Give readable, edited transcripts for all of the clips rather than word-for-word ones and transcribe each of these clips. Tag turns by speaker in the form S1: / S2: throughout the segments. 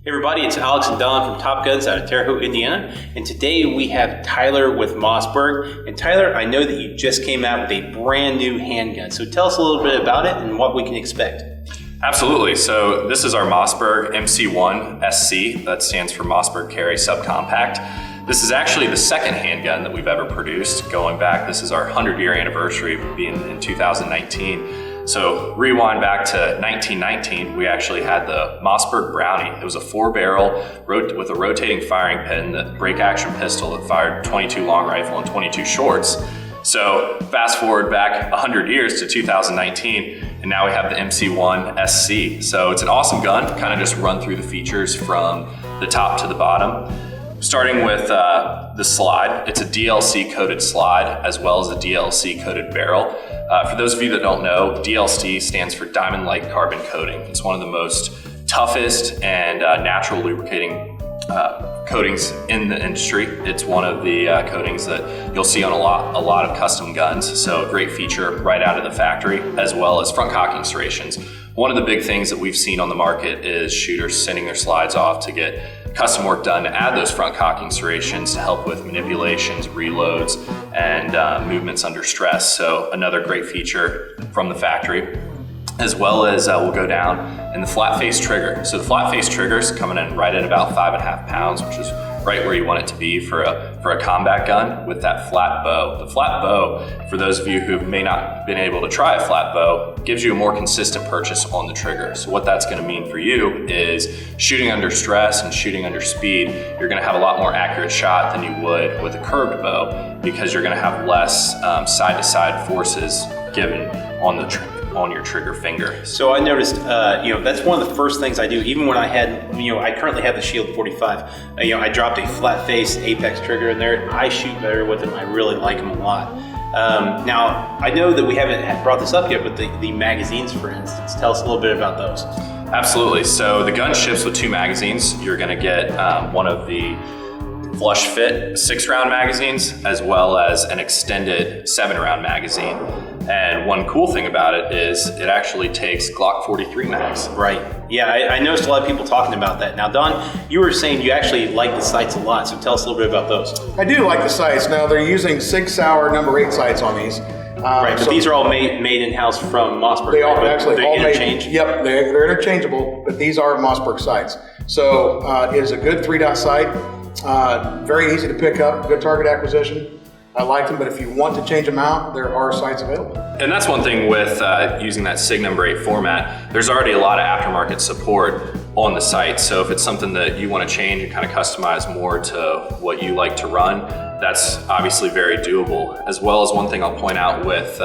S1: Hey everybody, it's Alex and Don from Top Guns out of Terre Haute, Indiana, and today we have Tyler with Mossberg. And Tyler, I know that you just came out with a brand new handgun, so tell us a little bit about it and what we can expect.
S2: Absolutely. So this is our Mossberg Mc1 SC, that stands for Mossberg Carry Subcompact. This is actually the second handgun that we've ever produced, going back, this is our 100-year anniversary being in 2019. So rewind back to 1919, we actually had the Mossberg Brownie. It was a 4-barrel with a rotating firing pin, the break action pistol that fired 22 long rifle and 22 shorts. So fast forward back 100 years to 2019, and now we have the MC1 SC. So it's an awesome gun, kind of just run through the features from the top to the bottom. Starting with the slide, it's a DLC coated slide as well as a DLC coated barrel. For those of you that don't know, DLC stands for diamond light carbon coating. It's one of the most toughest and natural lubricating coatings in the industry. It's one of the coatings that you'll see on a lot of custom guns. So a great feature right out of the factory, as well as front cocking serrations. One of the big things that we've seen on the market is shooters sending their slides off to get custom work done to add those front cocking serrations to help with manipulations, reloads, and movements under stress. So another great feature from the factory, as well as we'll go down in the flat face trigger. So the flat face trigger is coming in right at about 5.5 pounds, which is right where you want it to be for a combat gun with that flat bow. The flat bow, for those of you who may not been able to try a flat bow, gives you a more consistent purchase on the trigger. So what that's gonna mean for you is shooting under stress and shooting under speed, you're gonna have a lot more accurate shot than you would with a curved bow, because you're gonna have less side-to-side forces given on your trigger finger.
S1: So I noticed, that's one of the first things I do, even when I currently have the Shield 45. I dropped a flat face Apex trigger in there. I shoot better with them. I really like them a lot. Now, I know that we haven't brought this up yet, but the magazines, for instance, tell us a little bit about those.
S2: Absolutely. So the gun ships with 2 magazines. You're gonna get one of the flush fit 6-round magazines, as well as an extended 7-round magazine. And one cool thing about it is it actually takes Glock 43 mags.
S1: Right. Yeah, I noticed a lot of people talking about that. Now, Don, you were saying you actually like the sights a lot, so tell us a little bit about those.
S3: I do like the sights. Now, they're using Sig Sauer number 8 sights on these.
S1: Right, but these are all made in-house from Mossberg.
S3: They are actually
S1: they're
S3: all
S1: interchangeable.
S3: Yep, they're interchangeable, but these are Mossberg sights. So it is a good 3-dot sight, very easy to pick up, good target acquisition. I like them, but if you want to change them out, there are sites available.
S2: And that's one thing with using that SIG number 8 format. There's already a lot of aftermarket support on the site. So if it's something that you want to change and kind of customize more to what you like to run, that's obviously very doable. As well as one thing I'll point out with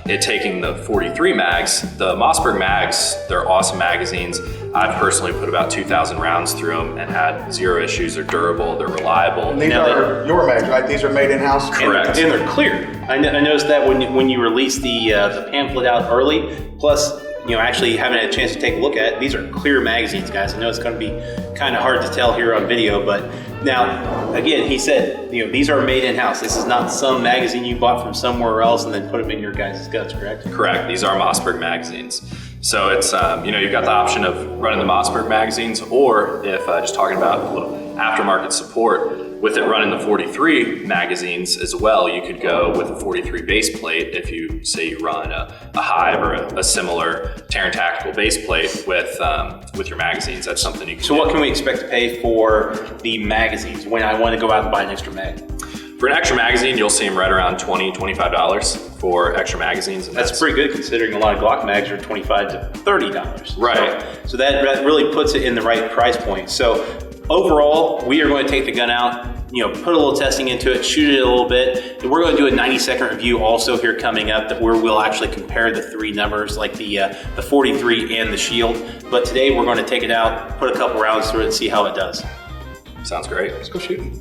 S2: it taking the 43 mags, the Mossberg mags, they're awesome magazines. I've personally put about 2,000 rounds through them and had 0 issues. They're durable, they're reliable.
S3: And these are your mags, right? These are made in-house?
S2: Correct.
S1: And they're clear. I noticed that when you release the pamphlet out early, plus actually having a chance to take a look at it, these are clear magazines, guys. I know it's going to be kind of hard to tell here on video, but now, again, he said, these are made in-house. This is not some magazine you bought from somewhere else and then put them in your guys' guns, correct?
S2: Correct. These are Mossberg magazines. So it's, you've got the option of running the Mossberg magazines, or if just talking about a little aftermarket support, with it running the 43 magazines as well, you could go with a 43 base plate if you say you run a Hive or a similar Terran Tactical base plate with your magazines. That's something you can do.
S1: What can we expect to pay for the magazines when I want to go out and buy an extra mag?
S2: For an extra magazine, you'll see them right around $20, $25 for extra magazines. And
S1: that's pretty good considering a lot of Glock mags are $25 to $30.
S2: Right.
S1: So that really puts it in the right price point. So overall, we are going to take the gun out, put a little testing into it, shoot it a little bit. And we're going to do a 90-second review also here coming up where we'll actually compare the 3 numbers, like the 43 and the Shield. But today we're going to take it out, put a couple rounds through it and see how it does.
S2: Sounds great.
S3: Let's go shooting.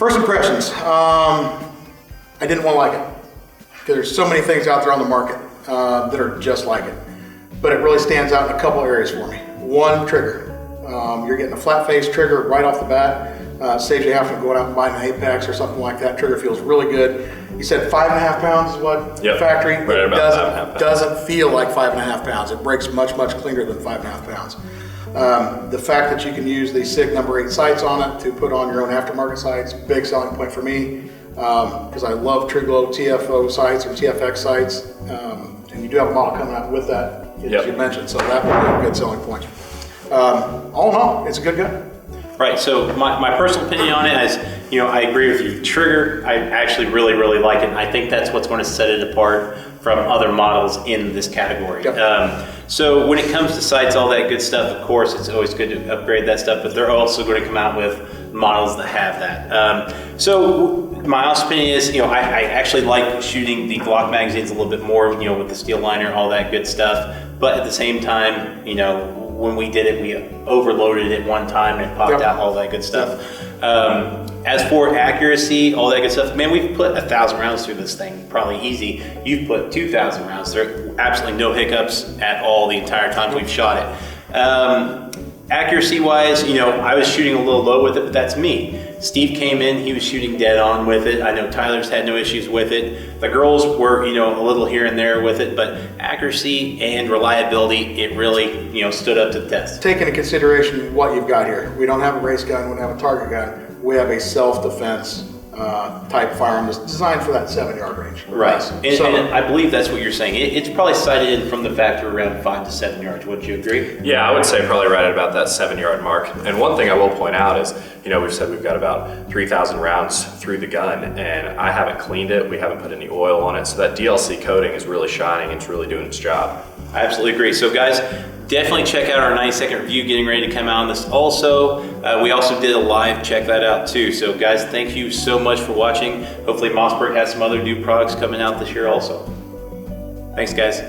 S3: First impressions. I didn't want to like it. Because there's so many things out there on the market that are just like it. But it really stands out in a couple areas for me. One, trigger. You're getting a flat face trigger right off the bat. Saves you having to go out and buy an Apex or something like that. Trigger feels really good. You said 5.5 pounds is what?
S2: Yep.
S3: Factory?
S2: Right at about 5.5 pounds.
S3: Doesn't feel like 5.5 pounds. It breaks much, much cleaner than 5.5 pounds. The fact that you can use the SIG number 8 sights on it to put on your own aftermarket sights, big selling point for me. Because I love Triglow TFO sights or TFX sights. And you do have a model coming out with that, as you mentioned. So that would be a good selling point. All in all, it's a good gun.
S1: Right, so my personal opinion on it is, I agree with you. Trigger, I actually really, really like it. And I think that's what's going to set it apart from other models in this category.
S3: Yep.
S1: So when it comes to sights, all that good stuff, of course, it's always good to upgrade that stuff, but they're also going to come out with models that have that. So my honest opinion is, I actually like shooting the Glock magazines a little bit more, with the steel liner, all that good stuff. But at the same time, when we did it, we overloaded it one time and it popped out, all that good stuff. As for accuracy, all that good stuff, man, we've put 1,000 rounds through this thing, probably easy. You've put 2,000 rounds. There are absolutely no hiccups at all the entire time we've shot it. Accuracy wise, I was shooting a little low with it, but that's me. Steve came in, he was shooting dead on with it. I know Tyler's had no issues with it. The girls were, a little here and there with it, but accuracy and reliability, it really, stood up to the test.
S3: Take into consideration what you've got here. We don't have a race gun, we don't have a target gun. We have a self-defense type firearm that's designed for that 7-yard range.
S1: Right, and I believe that's what you're saying. It's probably sighted in from the factory around 5 to 7 yards. Wouldn't you agree?
S2: Yeah, I would say probably right at about that 7-yard mark. And one thing I will point out is, we've said we've got about 3,000 rounds through the gun, and I haven't cleaned it. We haven't put any oil on it, so that DLC coating is really shining. It's really doing its job.
S1: I absolutely agree. So guys, definitely check out our 90-second review getting ready to come out on this also. We also did a live, check that out too. So guys, thank you so much for watching. Hopefully Mossberg has some other new products coming out this year also. Thanks guys.